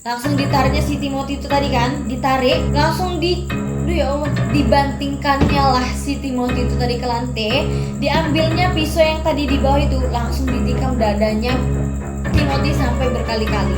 Langsung ditariknya si Timothy itu tadi kan, ditarik, langsung aduh ya Allah, dibantingkannya lah si Timothy itu tadi ke lantai. Diambilnya pisau yang tadi di bawah itu, langsung ditikam dadanya Timothy sampai berkali-kali.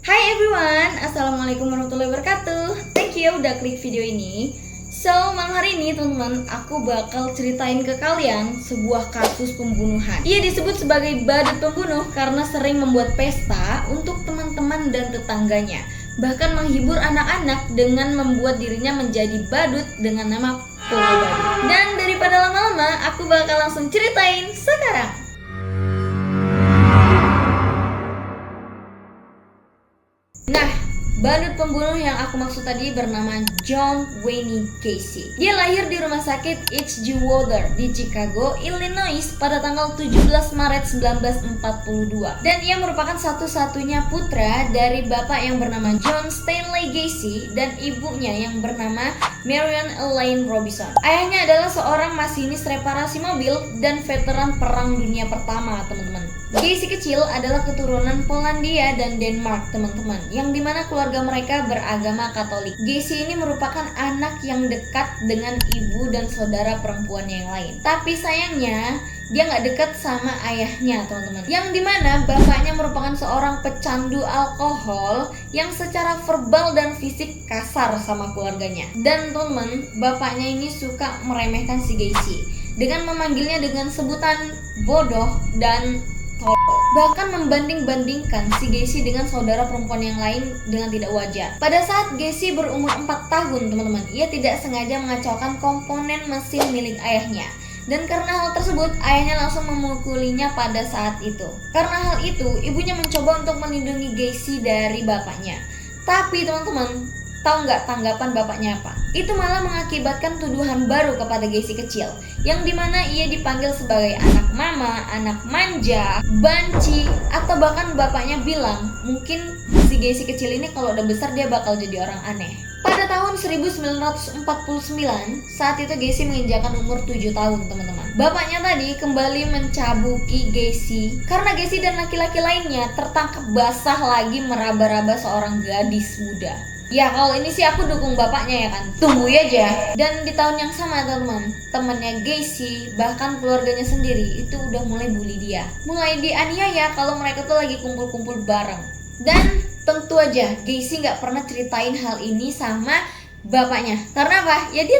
Hai everyone, Assalamualaikum warahmatullahi wabarakatuh. Thank you udah klik video ini. So, malam hari ini teman-teman, aku bakal ceritain ke kalian sebuah kasus pembunuhan. Ia disebut sebagai badut pembunuh karena sering membuat pesta untuk teman-teman dan tetangganya. Bahkan menghibur anak-anak dengan membuat dirinya menjadi badut dengan nama Polo Badut. Dan daripada lama-lama, aku bakal langsung ceritain sekarang. Nah, badut pembunuh yang aku maksud tadi bernama John Wayne Gacy. Dia lahir di rumah sakit H.G. Water di Chicago, Illinois pada tanggal 17 Maret 1942. Dan ia merupakan satu-satunya putra dari bapak yang bernama John Stanley Gacy dan ibunya yang bernama Marion Elaine Robinson. Ayahnya adalah seorang masinis reparasi mobil dan veteran Perang Dunia Pertama, teman-teman. Gacy kecil adalah keturunan Polandia dan Denmark, teman-teman, yang dimana keluarga mereka beragama Katolik. Gacy ini merupakan anak yang dekat dengan ibu dan saudara perempuannya yang lain. Tapi sayangnya, dia nggak dekat sama ayahnya, teman-teman. Yang dimana bapaknya merupakan seorang pecandu alkohol yang secara verbal dan fisik kasar sama keluarganya. Dan teman-teman, bapaknya ini suka meremehkan si Gacy dengan memanggilnya dengan sebutan bodoh dan bahkan membanding-bandingkan si Gacy dengan saudara perempuan yang lain dengan tidak wajar. Pada saat Gacy berumur 4 tahun, teman-teman, ia tidak sengaja mengacaukan komponen mesin milik ayahnya. Dan karena hal tersebut, ayahnya langsung memukulinya pada saat itu. Karena hal itu, ibunya mencoba untuk melindungi Gacy dari bapaknya. Tapi teman-teman, tahu nggak tanggapan bapaknya apa? Itu malah mengakibatkan tuduhan baru kepada Gacy kecil, yang dimana ia dipanggil sebagai anak mama, anak manja, banci, atau bahkan bapaknya bilang mungkin si Gacy kecil ini kalau udah besar dia bakal jadi orang aneh. Pada tahun 1949, saat itu Gacy menginjakan umur 7 tahun, teman-teman. Bapaknya tadi kembali mencabuki Gacy karena Gacy dan laki-laki lainnya tertangkap basah lagi meraba-raba seorang gadis muda. Ya kalau ini sih aku dukung bapaknya ya kan, tunggu aja. Dan di tahun yang sama teman-teman, temannya Gacy bahkan keluarganya sendiri itu udah mulai bully dia, mulai dianiaya kalau mereka tuh lagi kumpul-kumpul bareng. Dan tentu aja Gacy nggak pernah ceritain hal ini sama bapaknya. Karena apa? Ya dia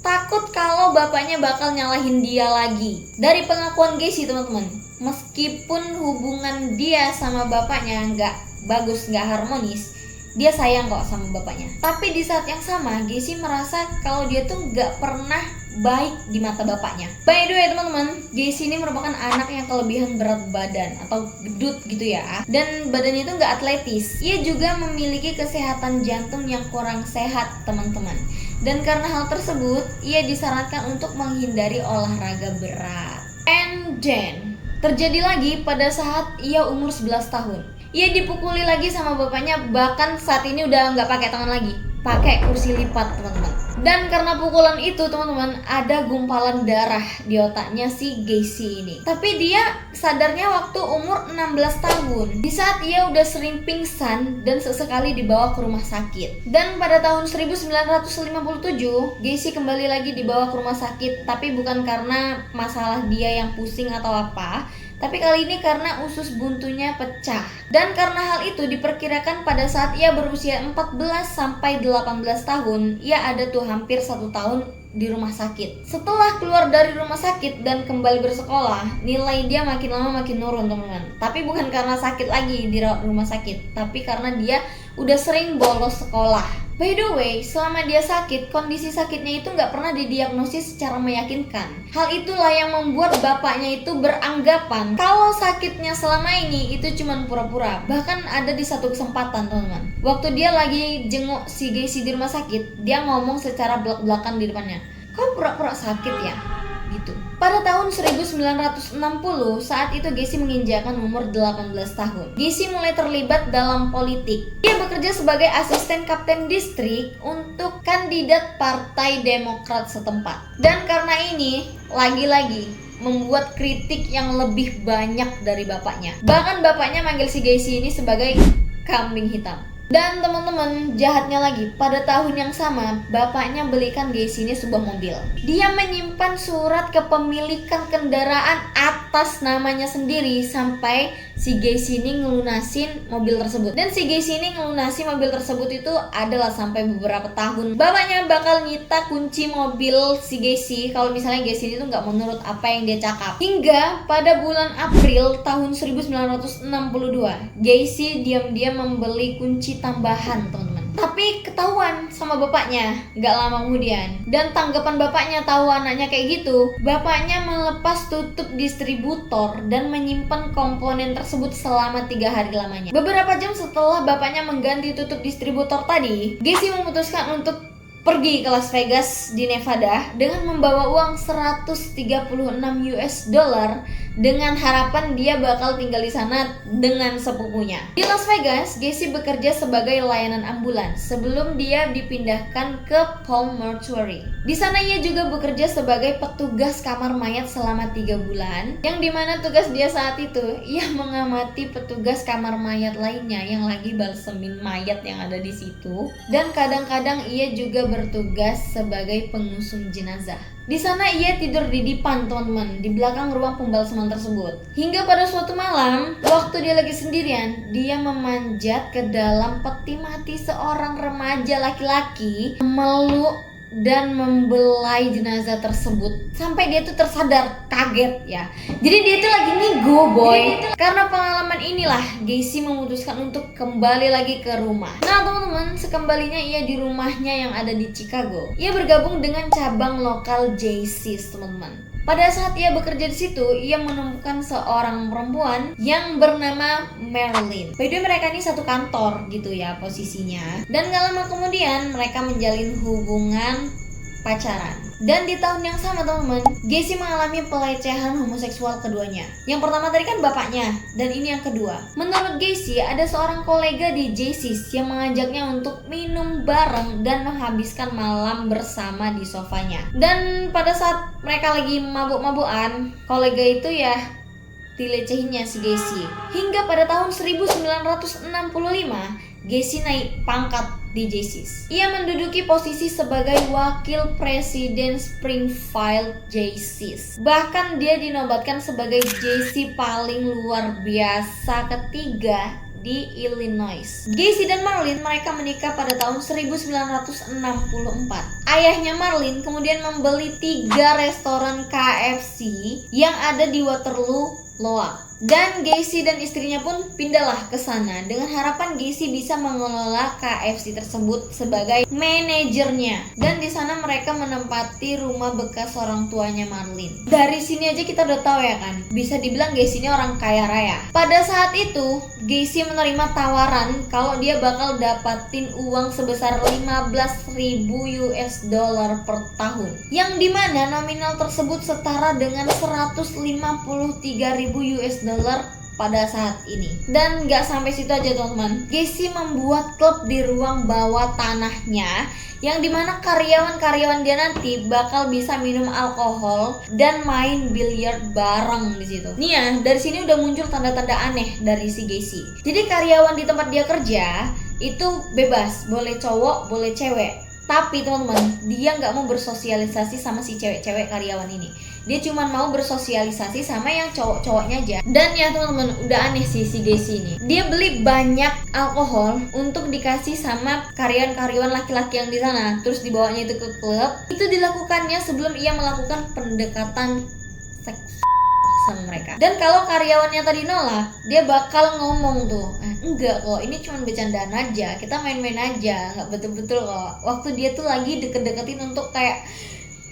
takut kalau bapaknya bakal nyalahin dia lagi. Dari pengakuan Gacy teman-teman, meskipun hubungan dia sama bapaknya nggak bagus, nggak harmonis, dia sayang kok sama bapaknya. Tapi di saat yang sama, Gacy merasa kalau dia tuh gak pernah baik di mata bapaknya. By the way teman-teman, Gacy ini merupakan anak yang kelebihan berat badan atau gendut gitu ya. Dan badannya itu gak atletis. Ia juga memiliki kesehatan jantung yang kurang sehat, teman-teman. Dan karena hal tersebut, ia disarankan untuk menghindari olahraga berat. And then, terjadi lagi pada saat ia umur 11 tahun. Ia dipukuli lagi sama bapaknya, bahkan saat ini udah nggak pakai tangan lagi, pakai kursi lipat, teman-teman. Dan karena pukulan itu, teman-teman, ada gumpalan darah di otaknya si Gacy ini. Tapi dia sadarnya waktu umur 16 tahun. Di saat ia udah sering pingsan dan sesekali dibawa ke rumah sakit. Dan pada tahun 1957, Gacy kembali lagi dibawa ke rumah sakit, tapi bukan karena masalah dia yang pusing atau apa, tapi kali ini karena usus buntunya pecah. Dan karena hal itu diperkirakan pada saat ia berusia 14 sampai 18 tahun, ia ada tuh hampir 1 tahun di rumah sakit. Setelah keluar dari rumah sakit dan kembali bersekolah, nilai dia makin lama makin turun, teman-teman. Tapi bukan karena sakit lagi di rumah sakit, tapi karena dia udah sering bolos sekolah. By the way, selama dia sakit, kondisi sakitnya itu nggak pernah didiagnosis secara meyakinkan. Hal itulah yang membuat bapaknya itu beranggapan kalau sakitnya selama ini itu cuma pura-pura. Bahkan ada di satu kesempatan, teman-teman, waktu dia lagi jenguk si Gacy di rumah sakit, dia ngomong secara belak-belakan di depannya, "Kau pura-pura sakit ya?" gitu. Pada tahun 1960, saat itu Gacy menginjakan umur 18 tahun. Gacy mulai terlibat dalam politik. Dia bekerja sebagai asisten kapten distrik untuk kandidat Partai Demokrat setempat. Dan karena ini, lagi-lagi membuat kritik yang lebih banyak dari bapaknya. Bahkan bapaknya manggil si Gacy ini sebagai kambing hitam. Dan teman-teman, jahatnya lagi, pada tahun yang sama bapaknya belikan Gacy ini sebuah mobil. Dia menyimpan surat kepemilikan kendaraan atas namanya sendiri sampai si Gacy ini ngelunasin mobil tersebut. Dan si Gacy ini ngelunasi mobil tersebut itu adalah sampai beberapa tahun. Bapaknya bakal nyita kunci mobil si Gacy kalau misalnya Gacy itu nggak menurut apa yang dia cakap. Hingga pada bulan April tahun 1962, Gacy diam-diam membeli kunci tambahan, teman-teman. Tapi ketahuan sama bapaknya gak lama kemudian. Dan tanggapan bapaknya tahu anaknya kayak gitu, bapaknya melepas tutup distributor dan menyimpan komponen tersebut selama 3 hari lamanya. Beberapa jam setelah bapaknya mengganti tutup distributor tadi, Gacy memutuskan untuk pergi ke Las Vegas di Nevada dengan membawa uang 136 US dollar dengan harapan dia bakal tinggal di sana dengan sepupunya. Di Las Vegas, Gacy bekerja sebagai layanan ambulans sebelum dia dipindahkan ke Palm Mortuary. Di sana ia juga bekerja sebagai petugas kamar mayat selama 3 bulan, yang dimana tugas dia saat itu ia mengamati petugas kamar mayat lainnya yang lagi balsemin mayat yang ada di situ, dan kadang-kadang ia juga bertugas sebagai pengusung jenazah. Di sana ia tidur di dipan, teman-teman, di belakang ruang pembalseman tersebut. Hingga pada suatu malam, waktu dia lagi sendirian, dia memanjat ke dalam peti mati seorang remaja laki-laki, memeluk dan membelai jenazah tersebut sampai dia tuh tersadar, kaget ya. Jadi dia tuh lagi ngigo, boy. Karena pengalaman inilah Gacy memutuskan untuk kembali lagi ke rumah. Nah teman-teman, sekembalinya ia di rumahnya yang ada di Chicago, ia bergabung dengan cabang lokal Jaycees, teman-teman. Pada saat ia bekerja di situ, ia menemukan seorang perempuan yang bernama Marilyn. By the way, mereka ini satu kantor gitu ya posisinya. Dan gak lama kemudian mereka menjalin hubungan pacaran. Dan di tahun yang sama, teman-teman, Gacy mengalami pelecehan homoseksual keduanya. Yang pertama tadi kan bapaknya, dan ini yang kedua. Menurut Gacy, ada seorang kolega di Jaycees yang mengajaknya untuk minum bareng dan menghabiskan malam bersama di sofanya. Dan pada saat mereka lagi mabuk-mabukan, kolega itu ya dilecehinnya si Gacy. Hingga pada tahun 1965, Gacy naik pangkat di Jaycees. Ia menduduki posisi sebagai wakil presiden Springfield Jaycees. Bahkan dia dinobatkan sebagai Jaycee paling luar biasa ketiga di Illinois. Gacy dan Marilyn mereka menikah pada tahun 1964. Ayahnya Marilyn kemudian membeli 3 restoran KFC yang ada di Waterloo, Iowa. Dan Gacy dan istrinya pun pindahlah ke sana dengan harapan Gacy bisa mengelola KFC tersebut sebagai manajernya. Dan di sana mereka menempati rumah bekas orang tuanya Marilyn. Dari sini aja kita udah tahu ya kan, bisa dibilang Gacy ini orang kaya raya. Pada saat itu, Gacy menerima tawaran kalau dia bakal dapatin uang sebesar 15.000 US dollar per tahun, yang dimana nominal tersebut setara dengan 153.000 US dollar pada saat ini. Dan gak sampai situ aja, teman-teman. Gacy membuat klub di ruang bawah tanahnya, yang dimana karyawan-karyawan dia nanti bakal bisa minum alkohol dan main biliar bareng di situ. Nih ya, dari sini udah muncul tanda-tanda aneh dari si Gacy. Jadi karyawan di tempat dia kerja itu bebas, boleh cowok, boleh cewek. Tapi teman-teman, dia nggak mau bersosialisasi sama si cewek-cewek karyawan ini. Dia cuma mau bersosialisasi sama yang cowok-cowoknya aja. Dan ya teman-teman, udah aneh sih si Gacy ini. Dia beli banyak alkohol untuk dikasih sama karyawan-karyawan laki-laki yang di sana. Terus dibawanya itu ke klub. Itu dilakukannya sebelum ia melakukan pendekatan seks sama mereka. Dan kalau karyawannya tadi nolak, dia bakal ngomong tuh, enggak kok, ini cuma bercandaan aja, kita main-main aja, nggak betul-betul kok. Waktu dia tuh lagi deket-deketin untuk kayak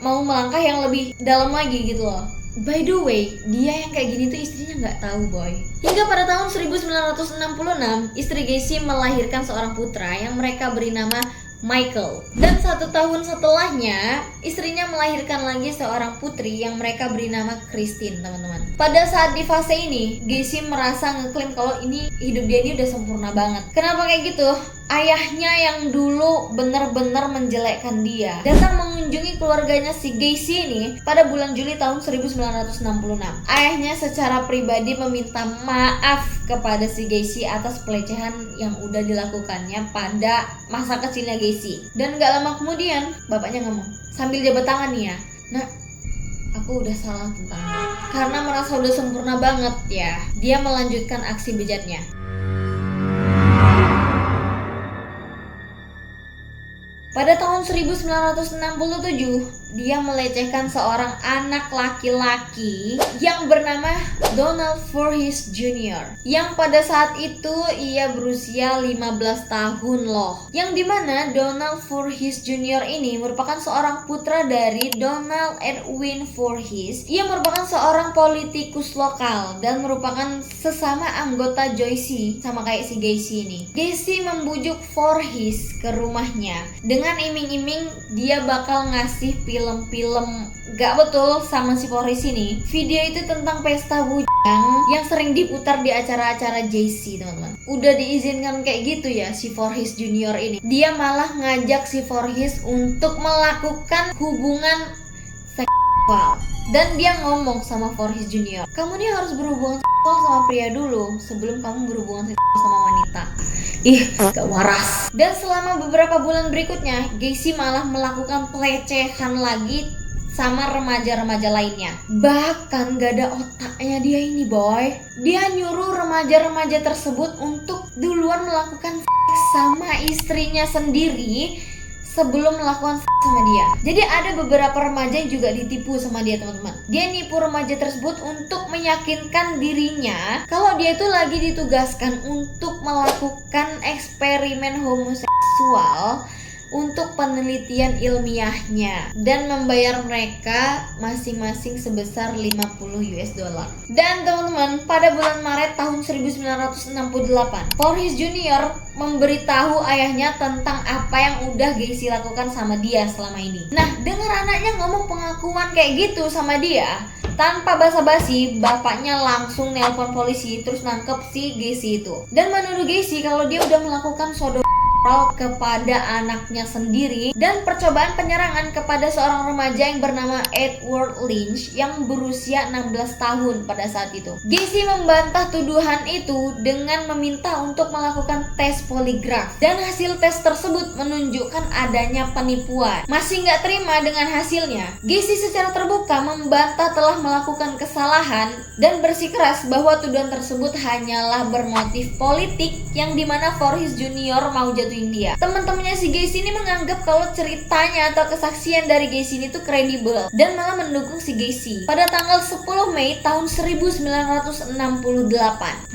mau melangkah yang lebih dalam lagi gitu loh. By the way, dia yang kayak gini tuh istrinya nggak tahu, boy. Hingga pada tahun 1966, istri Gacy melahirkan seorang putra yang mereka beri nama Michael. Dan 1 tahun setelahnya, istrinya melahirkan lagi seorang putri yang mereka beri nama Christine, teman-teman. Pada saat di fase ini, Gacy merasa ngeklaim kalau ini hidup dia ini udah sempurna banget. Kenapa kayak gitu? Ayahnya yang dulu benar-benar menjelekkan dia datang mengunjungi mengunjungi keluarganya si Gacy ini pada bulan Juli tahun 1966. Ayahnya secara pribadi meminta maaf kepada si Gacy atas pelecehan yang udah dilakukannya pada masa kecilnya Gacy. Dan gak lama kemudian bapaknya ngomong sambil jabat tangan nih ya, "Nak, aku udah salah tentangmu." Karena merasa udah sempurna banget ya, dia melanjutkan aksi bejatnya. Pada tahun 1967, dia melecehkan seorang anak laki-laki yang bernama Donald Voorhees Jr. Yang pada saat itu ia berusia 15 tahun loh. Yang dimana Donald Voorhees Jr. ini merupakan seorang putra dari Donald Edwin Voorhees. Ia merupakan seorang politikus lokal dan merupakan sesama anggota Joyce sama kayak si Gacy ini. Gacy membujuk Voorhees ke rumahnya dengan iming-iming dia bakal ngasih film-film gak betul sama si Voorhees ini. Video itu tentang pesta bujang yang sering diputar di acara-acara JC, teman-teman. Udah diizinkan kayak gitu ya si Voorhees Junior ini. Dia malah ngajak si Voorhees untuk melakukan hubungan seksual. Dan dia ngomong sama Voorhees Junior, "Kamu nih harus berhubungan seksual sama pria dulu sebelum kamu berhubungan seksual sama wanita." Ih, gak waras. Dan selama beberapa bulan berikutnya, Gacy malah melakukan pelecehan lagi sama remaja-remaja lainnya. Bahkan gak ada otaknya dia ini, boy. Dia nyuruh remaja-remaja tersebut untuk duluan melakukan seks sama istrinya sendiri sebelum melakukan seks sama dia. Jadi ada beberapa remaja yang juga ditipu sama dia, teman-teman. Dia nipu remaja tersebut untuk meyakinkan dirinya kalau dia itu lagi ditugaskan untuk melakukan eksperimen homoseksual untuk penelitian ilmiahnya dan membayar mereka masing-masing sebesar 50 US dollar. Dan teman-teman, pada bulan Maret tahun 1968, Voorhees Junior memberitahu ayahnya tentang apa yang udah Gacy lakukan sama dia selama ini. Nah, dengar anaknya ngomong pengakuan kayak gitu sama dia, tanpa basa-basi, bapaknya langsung nelpon polisi terus nangkep si Gacy itu dan menuduh Gacy kalau dia udah melakukan sodomi kepada anaknya sendiri dan percobaan penyerangan kepada seorang remaja yang bernama Edward Lynch yang berusia 16 tahun pada saat itu. Gacy membantah tuduhan itu dengan meminta untuk melakukan tes poligraf dan hasil tes tersebut menunjukkan adanya penipuan. Masih nggak terima dengan hasilnya, Gacy secara terbuka membantah telah melakukan kesalahan dan bersikeras bahwa tuduhan tersebut hanyalah bermotif politik yang dimana Voorhees Junior mau jatuhin dia. Teman-temannya si Gacy ini menganggap kalau ceritanya atau kesaksian dari Gacy ini tuh kredibel dan malah mendukung si Gacy. Pada tanggal 10 Mei tahun 1968,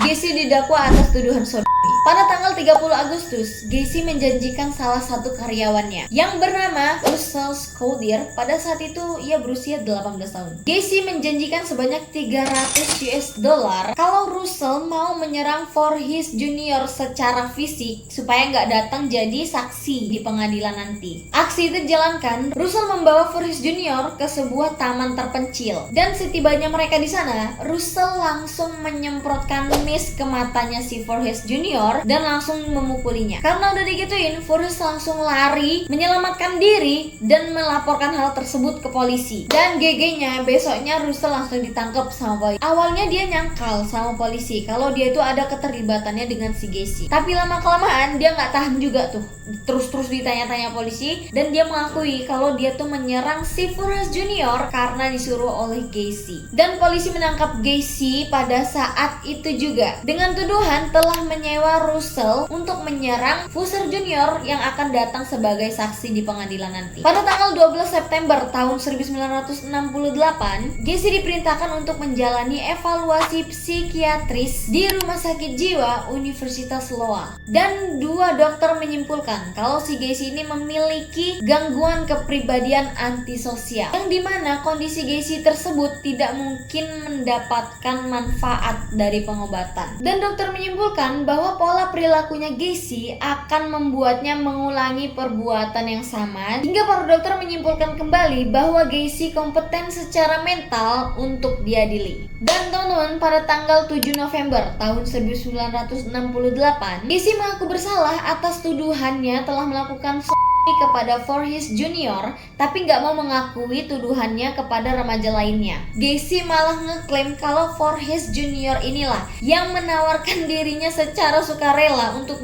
Gacy didakwa atas tuduhan sodomi. Pada tanggal 30 Agustus, Gacy menjanjikan salah satu karyawannya yang bernama Russell Scholdier. Pada saat itu ia berusia 18 tahun. Gacy menjanjikan sebanyak 300 US dollar kalau Russell mau menyerang Voorhees Junior secara fisik supaya nggak datang jadi saksi di pengadilan nanti. Aksi itu dijalankan, Russell membawa Voorhees Junior ke sebuah taman terpencil dan setibanya mereka di sana, Russell langsung menyemprotkan mist ke matanya si Voorhees Junior dan langsung memukulinya. Karena udah digituin, Voorhees langsung lari, menyelamatkan diri dan melaporkan hal tersebut ke polisi. Dan GG-nya besoknya Russell langsung ditangkap sama polisi. Awalnya dia nyangkal sama polisi kalau dia itu ada keterlibatannya dengan si Gacy. Tapi lama kelamaan dia nggak tahan juga tuh, terus ditanya-tanya polisi dan dia mengakui kalau dia tuh menyerang si Voorhees Junior karena disuruh oleh Gacy. Dan polisi menangkap Gacy pada saat itu juga dengan tuduhan telah menyewa Russell untuk menyerang Voorhees Junior yang akan datang sebagai saksi di pengadilan nanti. Pada tanggal 12 September tahun 1968, Gacy diperintahkan untuk menjalani evaluasi psikiatris di Rumah Sakit Jiwa Universitas Lowell. Dan dua dokter menyimpulkan kalau si Gacy ini memiliki gangguan kepribadian antisosial, yang dimana kondisi Gacy tersebut tidak mungkin mendapatkan manfaat dari pengobatan. Dan dokter menyimpulkan bahwa pola perilakunya Gacy akan membuatnya mengulangi perbuatan yang sama, hingga para dokter menyimpulkan kembali bahwa Gacy kompeten secara mental untuk diadili. Dan teman-teman, pada tanggal 7 November tahun 1968, Gacy mengaku bersalah atas tuduhannya telah melakukan kepada Voorhees Junior, tapi nggak mau mengakui tuduhannya kepada remaja lainnya. Gacy malah ngeklaim kalau Voorhees Junior inilah yang menawarkan dirinya secara sukarela untuk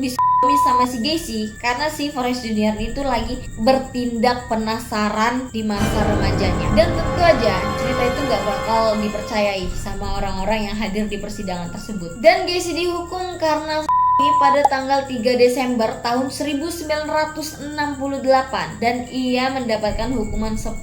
sama si Gacy, karena si Voorhees Junior itu lagi bertindak penasaran di masa remajanya. Dan tentu aja cerita itu nggak bakal dipercayai sama orang-orang yang hadir di persidangan tersebut. Dan Gacy dihukum karena pada tanggal 3 Desember tahun 1968 dan ia mendapatkan hukuman 10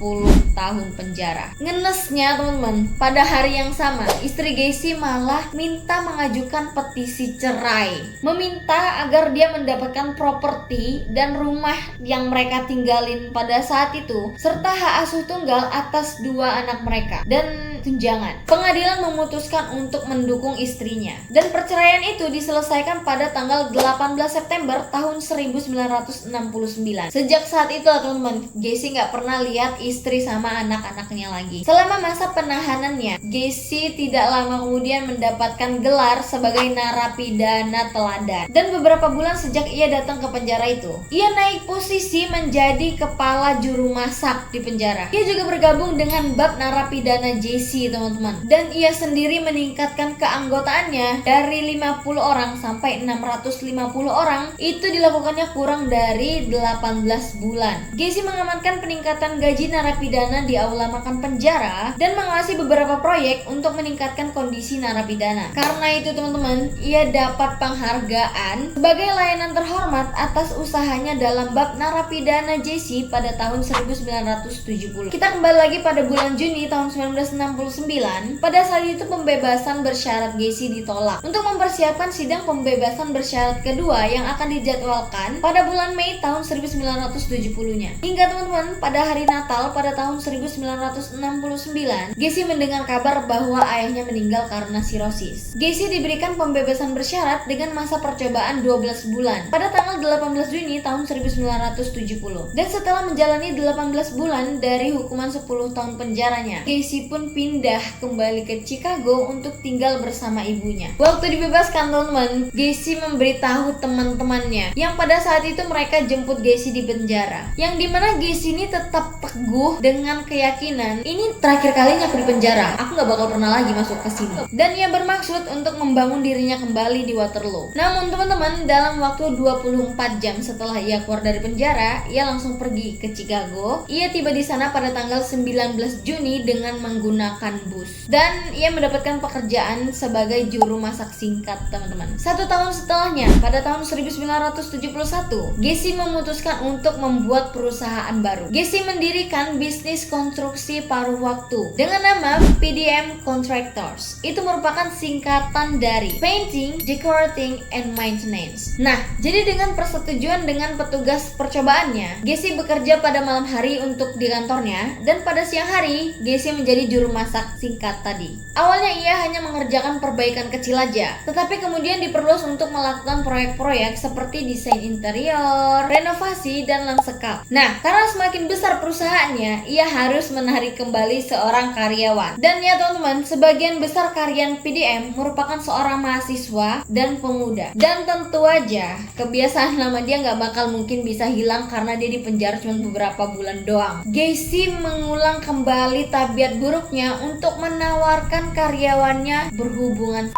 tahun penjara. Ngenesnya teman-teman, pada hari yang sama istri Gacy malah minta mengajukan petisi cerai, meminta agar dia mendapatkan properti dan rumah yang mereka tinggalin pada saat itu, serta hak asuh tunggal atas 2 anak mereka dan tunjangan. Pengadilan memutuskan untuk mendukung istrinya dan perceraian itu diselesaikan pada tanggal 18 September tahun 1969. Sejak saat itu teman-teman, Gacy nggak pernah lihat istri sama anak-anaknya lagi. Selama masa penahanannya, Gacy tidak lama kemudian mendapatkan gelar sebagai narapidana teladan. Dan beberapa bulan sejak ia datang ke penjara itu, ia naik posisi menjadi kepala juru masak di penjara. Ia juga bergabung dengan bab narapidana JC teman-teman, dan ia sendiri meningkatkan keanggotaannya dari 50 orang sampai 650 orang. Itu dilakukannya kurang dari 18 bulan. Gacy mengamankan peningkatan gaji narapidana di aula makan penjara dan mengawasi beberapa proyek untuk meningkatkan kondisi narapidana. Karena itu teman-teman, ia dapat penghargaan sebagai layanan terhormat atas usahanya dalam bab narapidana JC pada tahun 1970. Kita kembali lagi pada bulan Juni tahun 1969. Pada saat itu pembebasan bersyarat Gacy ditolak untuk mempersiapkan sidang pembebasan bersyarat kedua yang akan dijadwalkan pada bulan Mei tahun 1970-nya. Hingga teman-teman, pada hari Natal pada tahun 1969, Gacy mendengar kabar bahwa ayahnya meninggal karena sirosis. Gacy diberikan pembebasan bersyarat dengan masa percobaan 12 bulan pada tanggal 18 Juni tahun 1970. Dan setelah menjalani 18 bulan dari hukuman 10 tahun penjaranya, Gacy pun pindah kembali ke Chicago untuk tinggal bersama ibunya. Waktu dibebaskan teman-teman, Gacy memberitahu teman-temannya yang pada saat itu mereka jemput Gacy di penjara, yang dimana Gacy ini tetap teguh dengan keyakinan ini terakhir kalinya aku di penjara, aku gak bakal pernah lagi masuk ke sini, dan ia bermaksud untuk membangun dirinya kembali di Waterloo. Namun teman-teman, dalam waktu 24 jam setelah ia keluar dari penjara, ia langsung pergi ke Chicago. Ia tiba di sana pada tanggal 19 Juni dengan menggunakan bus, dan ia mendapatkan pekerjaan sebagai juru masak singkat teman-teman. 1 tahun setelahnya, pada tahun 1971, Gacy memutuskan untuk membuat perusahaan baru. Gacy mendirikan bisnis konstruksi paruh waktu dengan nama PDM Contractors. Itu merupakan singkatan dari Painting, Decorating, and Maintenance. Nah, jadi dengan persetujuan dengan petugas percobaannya, Gacy bekerja pada malam hari untuk di kantornya, dan pada siang hari Gacy menjadi juru masak singkat tadi. Awalnya ia hanya mengerjakan perbaikan kecil aja, tetapi kemudian diperluas untuk melakukan proyek-proyek seperti desain interior, renovasi, dan lanskap. Nah, karena semakin besar perusahaannya, ia harus menarik kembali seorang karyawan. Dan ya teman-teman, sebagian besar karyawan PDM merupakan seorang mahasiswa dan pemuda. Dan tentu aja, kebiasaan lama dia nggak bakal mungkin bisa hilang karena dia dipenjara cuma beberapa bulan doang. Gacy mengulang kembali tabiat buruknya untuk menawarkan karyawannya berhubungan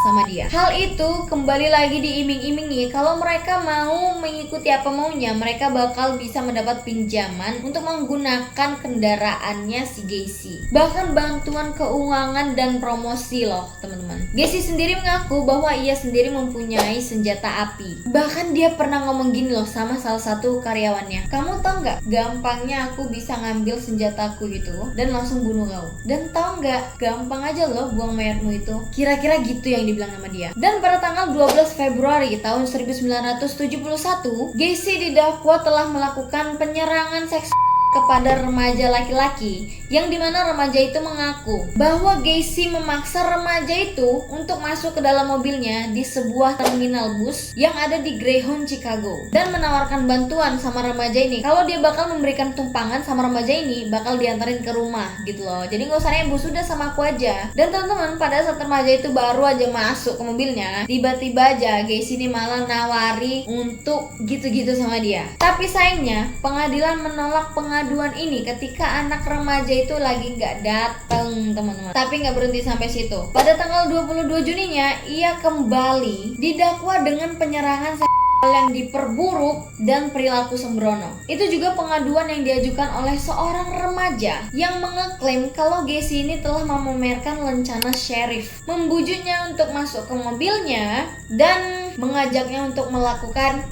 sama dia. Hal itu kembali lagi diiming-imingi kalau mereka mau mengikuti apa maunya, mereka bakal bisa mendapat pinjaman untuk menggunakan kendaraannya si Gacy. Bahkan bantuan keuangan dan promosi loh teman-teman. Gacy sendiri mengaku bahwa ia sendiri mempunyai senjata api. Bahkan dia pernah ngomong gini loh sama salah satu karyawannya, "Kamu tau nggak, gampangnya aku bisa ngambil senjataku gitu dan langsung bunuh kau. Dan tau nggak, gampang aja loh buang mayatmu itu." Kira-kira gitu yang dibilang sama dia. Dan pada tanggal 12 Februari tahun 1971, Gacy didakwa telah melakukan penyerangan seksual kepada remaja laki-laki, yang dimana remaja itu mengaku bahwa Gacy memaksa remaja itu untuk masuk ke dalam mobilnya di sebuah terminal bus yang ada di Greyhound, Chicago, dan menawarkan bantuan sama remaja ini kalau dia bakal memberikan tumpangan sama remaja ini bakal diantarin ke rumah gitu loh. Jadi nggak usah nebus, sudah sama aku aja. Dan teman-teman, pada saat remaja itu baru aja masuk ke mobilnya, tiba-tiba aja Gacy ini malah nawari untuk gitu-gitu sama dia. Tapi sayangnya pengadilan menolak pengaduan ini ketika anak remaja itu lagi nggak datang, teman-teman. Tapi nggak berhenti sampai situ. Pada tanggal 22 Juninya ia kembali didakwa dengan penyerangan yang diperburuk dan perilaku sembrono. Itu juga pengaduan yang diajukan oleh seorang remaja yang mengeklaim kalau Gacy ini telah memamerkan lencana sheriff, membujuknya untuk masuk ke mobilnya dan mengajaknya untuk melakukan.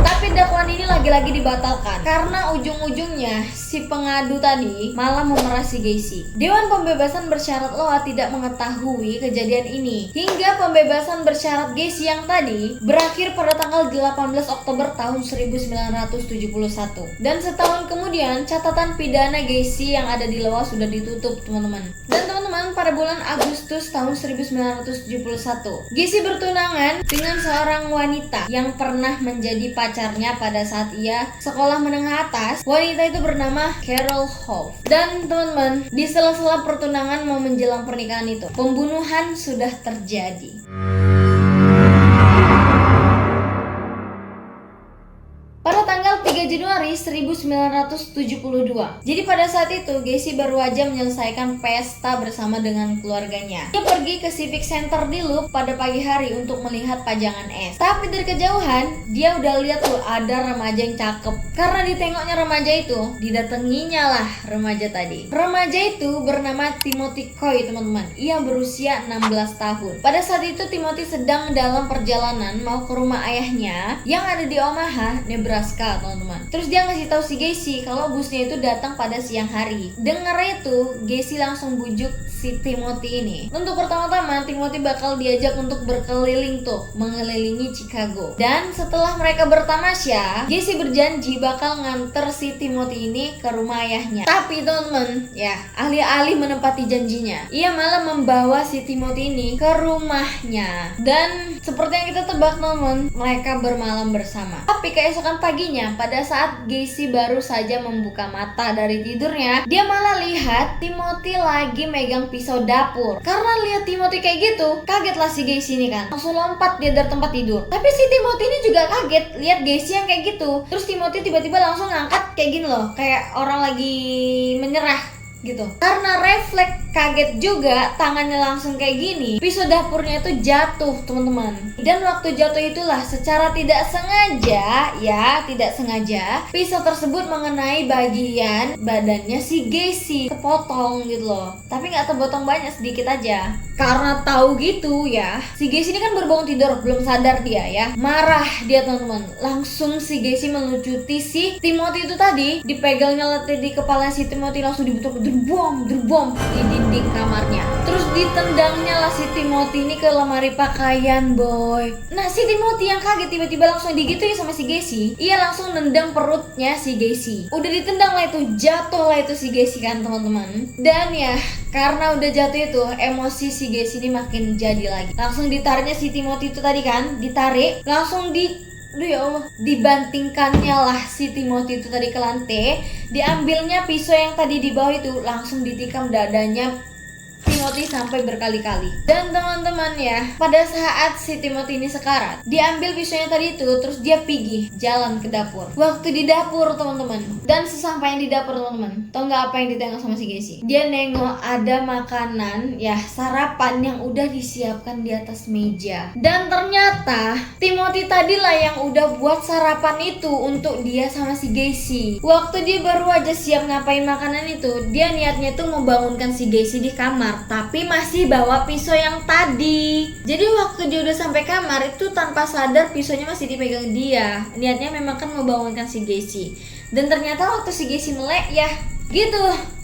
Tapi dakwaan ini lagi-lagi dibatalkan karena ujung-ujungnya si pengadu tadi malah memeras si Gacy. Dewan Pembebasan bersyarat Loa tidak mengetahui kejadian ini hingga pembebasan bersyarat Gacy yang tadi berakhir pada tanggal 18 Oktober tahun 1971. Dan setahun kemudian catatan pidana Gacy yang ada di Loa sudah ditutup, teman-teman. Dan teman-teman, pada bulan Agustus tahun 1971 Gacy bertunangan dengan seorang wanita yang pernah menjadi pacarnya pada saat ia sekolah menengah atas. Wanita itu bernama Carol Hoff. Dan teman-teman, di sela-sela pertunangan mau menjelang pernikahan itu, pembunuhan sudah terjadi. Pada tanggal 3 Januari 1972. Jadi pada saat itu Gacy baru aja menyelesaikan pesta bersama dengan keluarganya. Dia pergi ke Civic Center di Loop pada pagi hari untuk melihat pajangan es. Tapi dari kejauhan dia udah lihat tuh ada remaja yang cakep. Karena ditengoknya remaja itu, didatanginya lah remaja tadi. Remaja itu bernama Timothy Coy, teman-teman. Ia berusia 16 tahun. Pada saat itu Timothy sedang dalam perjalanan mau ke rumah ayahnya yang ada di Omaha, Nebraska, teman-teman. Terus dia ngasih tahu si Gacy kalau busnya itu datang pada siang hari. Dengar itu, Gacy langsung bujuk si Timothy ini. Untuk pertama-tama Timothy bakal diajak untuk berkeliling tuh, mengelilingi Chicago. Dan setelah mereka bertamasya, Gacy berjanji bakal nganter si Timothy ini ke rumah ayahnya. Tapi teman-teman, ya, alih-alih menepati janjinya, ia malah membawa si Timothy ini ke rumahnya. Dan seperti yang kita tebak, teman-teman, mereka bermalam bersama. Tapi keesokan paginya, pada saat Gacy baru saja membuka mata dari tidurnya, dia malah lihat Timothy lagi megang pisau dapur. Karena lihat Timothy kayak gitu, kagetlah si Gacy ini kan, langsung lompat dia dari tempat tidur. Tapi si Timothy ini juga kaget lihat Gacy yang kayak gitu. Terus Timothy tiba-tiba langsung ngangkat kayak gini loh, kayak orang lagi menyerah gitu. Karena refleks kaget juga, tangannya langsung kayak gini, pisau dapurnya itu jatuh, teman-teman. Dan waktu jatuh itulah secara tidak sengaja, pisau tersebut mengenai bagian badannya si Gacy, kepotong gitu loh. Tapi nggak terpotong banyak, sedikit aja. Karena tahu gitu ya, si Gacy ini kan baru bangun tidur, belum sadar dia ya. Marah dia, teman-teman. Langsung si Gacy melucuti si Timothy itu tadi, dipegangnya letih di kepala si Timothy, langsung dibentuk bom di dinding kamarnya. Terus ditendangnya lah si Timothy ini ke lemari pakaian, boy. Nah, si Timothy yang kaget tiba-tiba langsung digituin sama si Gacy. Ia langsung nendang perutnya si Gacy. Udah ditendang lah itu, jatuh lah itu si Gacy kan, teman-teman. Dan ya, karena udah jatuh itu, emosi si Gacy ini makin jadi lagi. Langsung ditariknya si Timothy itu tadi kan, ditarik, langsung aduh ya Allah, dibantingkannya lah si Timothy itu tadi ke lantai. Diambilnya pisau yang tadi di bawah itu, langsung ditikam dadanya Timothy sampai berkali-kali. Dan teman-teman ya, pada saat si Timothy ini sekarat, diambil pisaunya tadi itu, terus dia pergi jalan ke dapur. Waktu di dapur, teman-teman, dan sesampainya di dapur, teman-teman, tau nggak apa yang ditengok sama si Gacy? Dia nengok ada makanan, ya sarapan yang udah disiapkan di atas meja. Dan ternyata Timothy tadi lah yang udah buat sarapan itu untuk dia sama si Gacy. Waktu dia baru aja siap ngapain makanan itu, dia niatnya tuh membangunkan si Gacy di kamar, tapi masih bawa pisau yang tadi. Jadi waktu dia udah sampai kamar itu tanpa sadar pisaunya masih dipegang dia. Niatnya memang kan membangunkan si Gacy. Dan ternyata waktu si Gacy melek, ya Gitu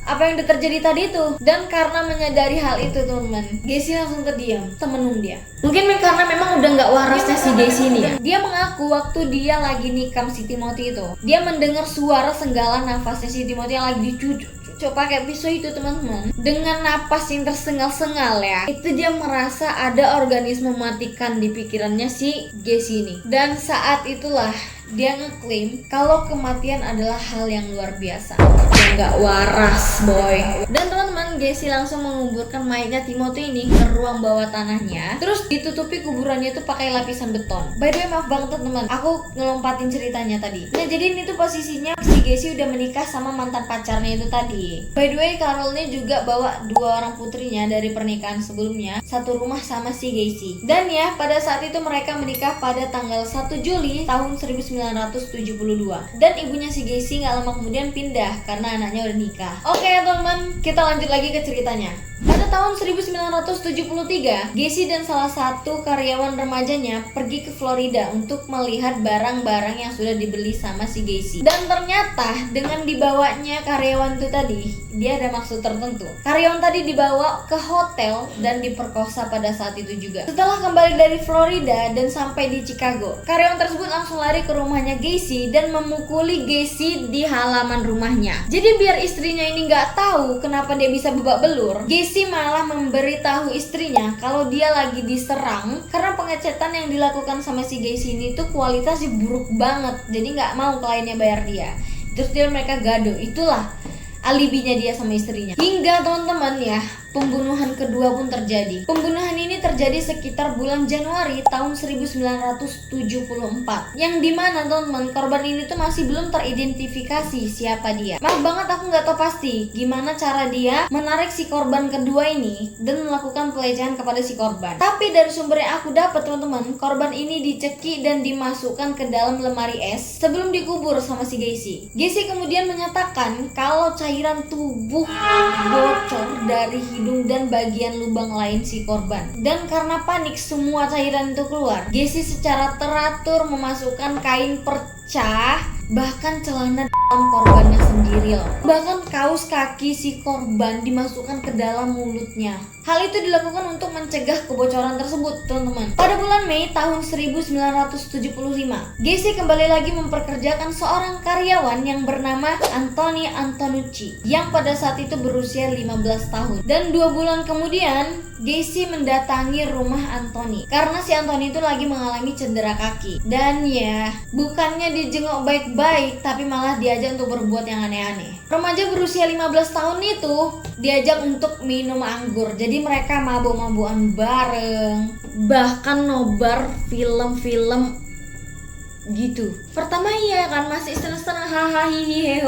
apa yang terjadi tadi itu. Dan karena menyadari hal itu teman-teman, Gacy langsung terdiam, temenung dia. Mungkin karena memang udah nggak warasnya si Gacy ini ya. Dia mengaku waktu dia lagi nikam si Timothy itu, dia mendengar suara senggalan nafasnya si Timothy yang lagi dicucuk pakai pisau itu teman-teman, dengan napas yang tersengal-sengal ya. Itu dia merasa ada organisme mematikan di pikirannya si Gacy ini. Dan saat itulah dia ngeklaim kalau kematian adalah hal yang luar biasa. Dia nggak waras boy. Dan teman-teman, Gacy langsung menguburkan mayatnya Timothy ini ke ruang bawah tanahnya. Terus ditutupi kuburannya itu pakai lapisan beton. By the way, maaf banget teman-teman, aku ngelompatin ceritanya tadi. Nah jadi ini tuh posisinya si Gacy udah menikah sama mantan pacarnya itu tadi. By the way, Carol ini juga bawa 2 orang putrinya dari pernikahan sebelumnya satu rumah sama si Gacy. Dan ya pada saat itu mereka menikah pada tanggal 1 Juli tahun 1972. Dan ibunya si Gacy gak lama kemudian pindah karena anaknya udah nikah. Oke teman-teman, kita lanjut lagi ke ceritanya. Pada tahun 1973, Gacy dan salah satu karyawan remajanya pergi ke Florida untuk melihat barang-barang yang sudah dibeli sama si Gacy. Dan ternyata dengan dibawanya karyawan itu tadi, dia ada maksud tertentu. Karyawan tadi dibawa ke hotel dan diperkosa pada saat itu juga. Setelah kembali dari Florida dan sampai di Chicago, karyawan tersebut langsung lari ke rumahnya Gacy dan memukuli Gacy di halaman rumahnya. Jadi biar istrinya ini nggak tahu kenapa dia bisa babak belur, Gacy malah memberitahu istrinya kalau dia lagi diserang karena pengecetan yang dilakukan sama si Gacy ini tuh kualitasnya buruk banget. Jadi nggak mau kliennya bayar dia. Terus mereka gaduh. Itulah alibinya dia sama istrinya. Hingga teman-teman ya, pembunuhan kedua pun terjadi. Pembunuhan ini terjadi sekitar bulan Januari tahun 1974. Yang dimana teman-teman, korban ini tuh masih belum teridentifikasi siapa dia. Maaf banget aku nggak tahu pasti gimana cara dia menarik si korban kedua ini dan melakukan pelecehan kepada si korban. Tapi dari sumber yang aku dapat teman-teman, korban ini dicekik dan dimasukkan ke dalam lemari es sebelum dikubur sama si Gacy. Gacy kemudian menyatakan kalau cairan tubuh bocor dari hidung dan bagian lubang lain si korban. Dan karena panik semua cairan itu keluar, Gacy secara teratur memasukkan kain percah, bahkan celana dalam korbannya sendiri loh. Bahkan kaos kaki si korban dimasukkan ke dalam mulutnya. Hal itu dilakukan untuk mencegah kebocoran tersebut, teman-teman. Pada bulan Mei tahun 1975, Gacy kembali lagi memperkerjakan seorang karyawan yang bernama Anthony Antonucci, yang pada saat itu berusia 15 tahun. Dan 2 bulan kemudian, Gacy mendatangi rumah Anthony karena si Anthony itu lagi mengalami cedera kaki. Dan ya, bukannya dijenguk baik-baik, tapi malah diajak untuk berbuat yang aneh-aneh. Remaja berusia 15 tahun itu diajak untuk minum anggur. Jadi mereka mabuk-mabukan bareng, bahkan nobar film-film gitu. Pertama iya kan masih setengah-setengah hahaha hehehe,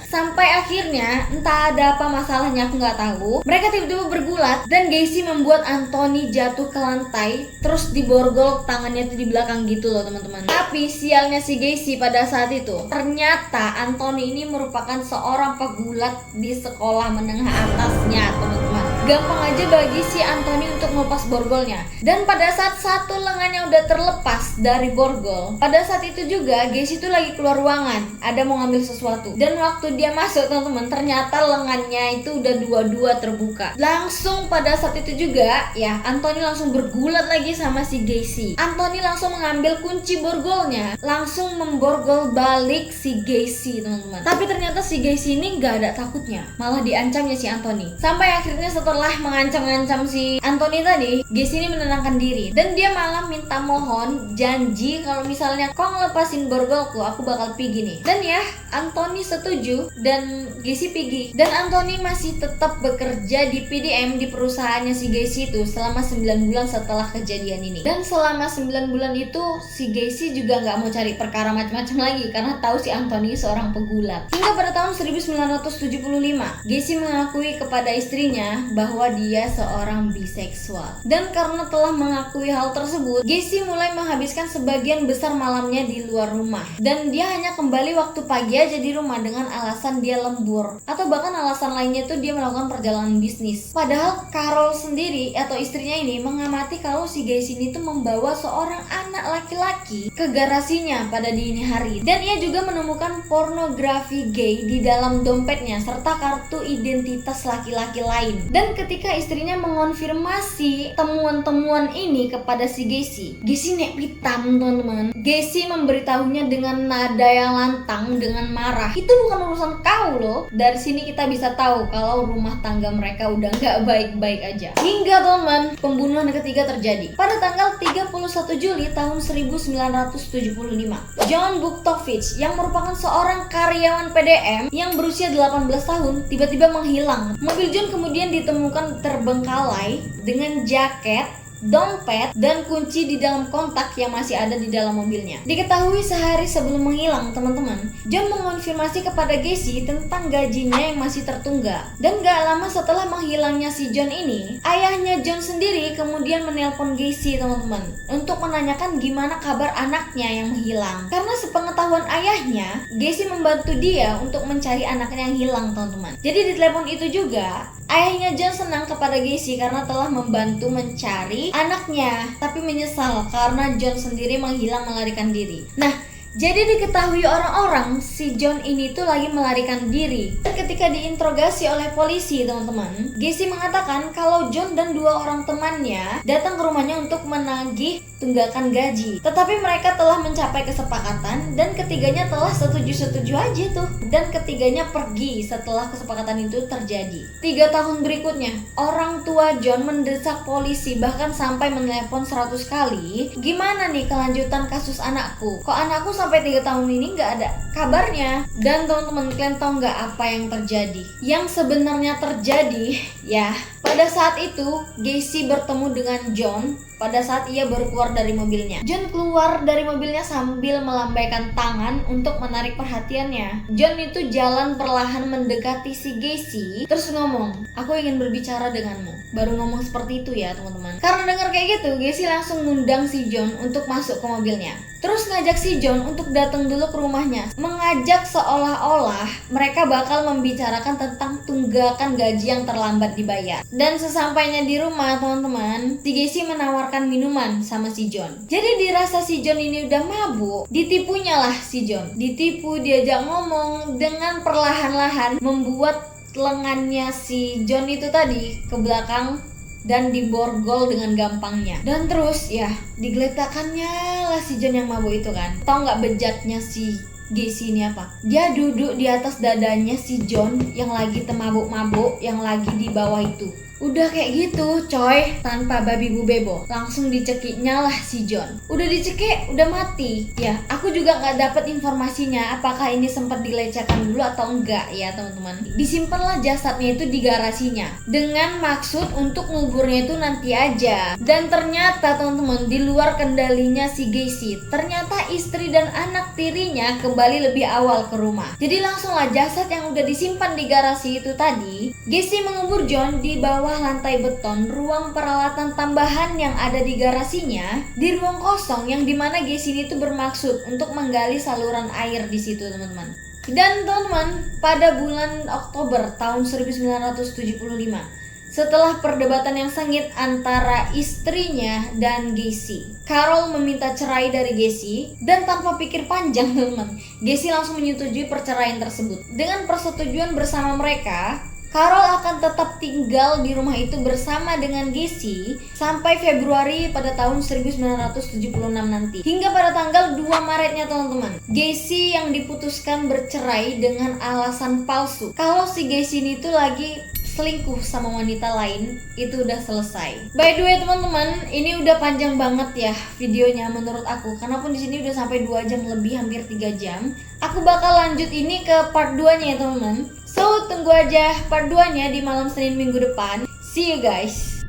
sampai akhirnya entah ada apa masalahnya aku nggak tahu, mereka tiba-tiba bergulat dan Gacy membuat Anthony jatuh ke lantai terus diborgol tangannya itu di belakang gitu loh teman-teman. Tapi sialnya si Gacy pada saat itu, ternyata Anthony ini merupakan seorang pegulat di sekolah menengah atasnya teman-teman. Gampang aja bagi si Anthony untuk melepas borgolnya. Dan pada saat satu lengannya udah terlepas dari borgol, pada saat itu juga Gacy itu lagi keluar ruangan, ada mau ngambil sesuatu. Dan waktu dia masuk teman-teman, ternyata lengannya itu udah dua-dua terbuka. Langsung pada saat itu juga ya, Anthony langsung bergulat lagi sama si Gacy. Anthony langsung mengambil kunci borgolnya, langsung memborgol balik si Gacy teman-teman. Tapi ternyata si Gacy ini gak ada takutnya, malah diancamnya si Anthony. Sampai akhirnya setelah mengancam-ngancam si Anthony tadi, Gacy ini menenangkan diri dan dia malah minta mohon janji kalau misalnya kau ngelepasin borgolku, aku bakal pergi nih. Dan ya, Anthony setuju dan Gacy pergi. Dan Anthony masih tetap bekerja di PDM di perusahaannya si Gacy itu selama 9 bulan setelah kejadian ini. Dan selama 9 bulan itu si Gacy juga nggak mau cari perkara macam-macam lagi karena tahu si Anthony seorang pegulat. Hingga pada tahun 1975, Gacy mengakui kepada istrinya bahwa bahwa dia seorang biseksual. Dan karena telah mengakui hal tersebut, Gacy mulai menghabiskan sebagian besar malamnya di luar rumah. Dan dia hanya kembali waktu pagi aja di rumah dengan alasan dia lembur, atau bahkan alasan lainnya tuh dia melakukan perjalanan bisnis. Padahal Carol sendiri atau istrinya ini mengamati kalau si Gacy ini tuh membawa seorang anak laki-laki ke garasinya pada dini hari. Dan ia juga menemukan pornografi gay di dalam dompetnya serta kartu identitas laki-laki lain. Dan ketika istrinya mengonfirmasi temuan-temuan ini kepada si Gacy nek pitam teman-teman. Gacy memberitahunya dengan nada yang lantang, dengan marah. Itu bukan urusan kau loh. Dari sini kita bisa tahu kalau rumah tangga mereka udah gak baik-baik aja. Hingga teman, pembunuhan ketiga terjadi pada tanggal 31 Juli tahun 1975. John Buktovich yang merupakan seorang karyawan PDM yang berusia 18 tahun tiba-tiba menghilang. Mobil John kemudian ditemukan terbengkalai dengan jaket, dompet, dan kunci di dalam kontak yang masih ada di dalam mobilnya. Diketahui sehari sebelum menghilang, teman-teman, John mengonfirmasi kepada Gacy tentang gajinya yang masih tertunggak. Dan gak lama setelah menghilangnya si John ini, ayahnya John sendiri kemudian menelpon Gacy, teman-teman, untuk menanyakan gimana kabar anaknya yang menghilang. Karena sepengetahuan ayahnya, Gacy membantu dia untuk mencari anaknya yang hilang, teman-teman. Jadi di telepon itu juga, ayahnya John senang kepada Gacy karena telah membantu mencari anaknya, tapi menyesal karena John sendiri menghilang melarikan diri. Nah, jadi diketahui orang-orang si John ini tuh lagi melarikan diri. Dan ketika diinterogasi oleh polisi, teman-teman, Gacy mengatakan kalau John dan dua orang temannya datang ke rumahnya untuk menagih tunggakan gaji. Tetapi mereka telah mencapai kesepakatan dan ketiganya telah setuju-setuju aja tuh. Dan ketiganya pergi setelah kesepakatan itu terjadi. 3 tahun berikutnya, orang tua John mendesak polisi bahkan sampai menelepon 100 kali. Gimana nih kelanjutan kasus anakku? Kok anakku sampai 3 tahun ini nggak ada kabarnya? Dan teman-teman, kalian tahu nggak apa yang terjadi? Yang sebenarnya terjadi, ya, pada saat itu Gacy bertemu dengan John pada saat ia baru keluar dari mobilnya. John keluar dari mobilnya sambil melambaikan tangan untuk menarik perhatiannya. John itu jalan perlahan mendekati si Gacy, terus ngomong, "Aku ingin berbicara denganmu." Baru ngomong seperti itu ya, teman-teman. Karena dengar kayak gitu, Gacy langsung ngundang si John untuk masuk ke mobilnya. Terus ngajak si John untuk datang dulu ke rumahnya. Mengajak seolah-olah mereka bakal membicarakan tentang tunggakan gaji yang terlambat dibayar. Dan sesampainya di rumah, teman-teman, si Gacy menawarkan minuman sama si John. Jadi dirasa si John ini udah mabuk, ditipunya lah si John. Ditipu, diajak ngomong dengan perlahan-lahan, membuat lengannya si John itu tadi ke belakang dan diborgol dengan gampangnya. Dan terus ya, digeletakannya lah si John yang mabuk itu kan. Tahu nggak bejatnya si Gacy ini apa? Dia duduk di atas dadanya si John yang lagi temabuk-mabuk, yang lagi di bawah itu. Udah kayak gitu coy, tanpa babi bu bebo, langsung dicekiknya lah si John. Udah dicekik, udah mati. Ya, aku juga gak dapet informasinya apakah ini sempat dilecehkan dulu atau enggak ya teman-teman. Disimpanlah jasadnya itu di garasinya dengan maksud untuk nguburnya itu nanti aja. Dan ternyata teman-teman, di luar kendalinya si Gacy, ternyata istri dan anak tirinya kembali lebih awal ke rumah. Jadi langsunglah jasad yang udah disimpan di garasi itu tadi, Gacy mengubur John di bawah lantai beton ruang peralatan tambahan yang ada di garasinya, di ruang kosong yang dimana Gacy itu bermaksud untuk menggali saluran air di situ, teman-teman. Dan teman-teman, pada bulan Oktober tahun 1975, setelah perdebatan yang sengit antara istrinya dan Gacy, Carol meminta cerai dari Gacy. Dan tanpa pikir panjang, teman-teman, Gacy langsung menyetujui perceraian tersebut. Dengan persetujuan bersama mereka, Carol akan tetap tinggal di rumah itu bersama dengan Gacy sampai Februari pada tahun 1976 nanti. Hingga pada tanggal 2 Maretnya teman-teman, Gacy yang diputuskan bercerai dengan alasan palsu kalau si Gacy ini tuh lagi selingkuh sama wanita lain, itu udah selesai. By the way teman-teman, ini udah panjang banget ya videonya menurut aku. Karena pun di sini udah sampai 2 jam lebih, hampir 3 jam. Aku bakal lanjut ini ke part 2-nya ya teman-teman. So, tunggu aja part 2-nya di malam Senin minggu depan. See you guys.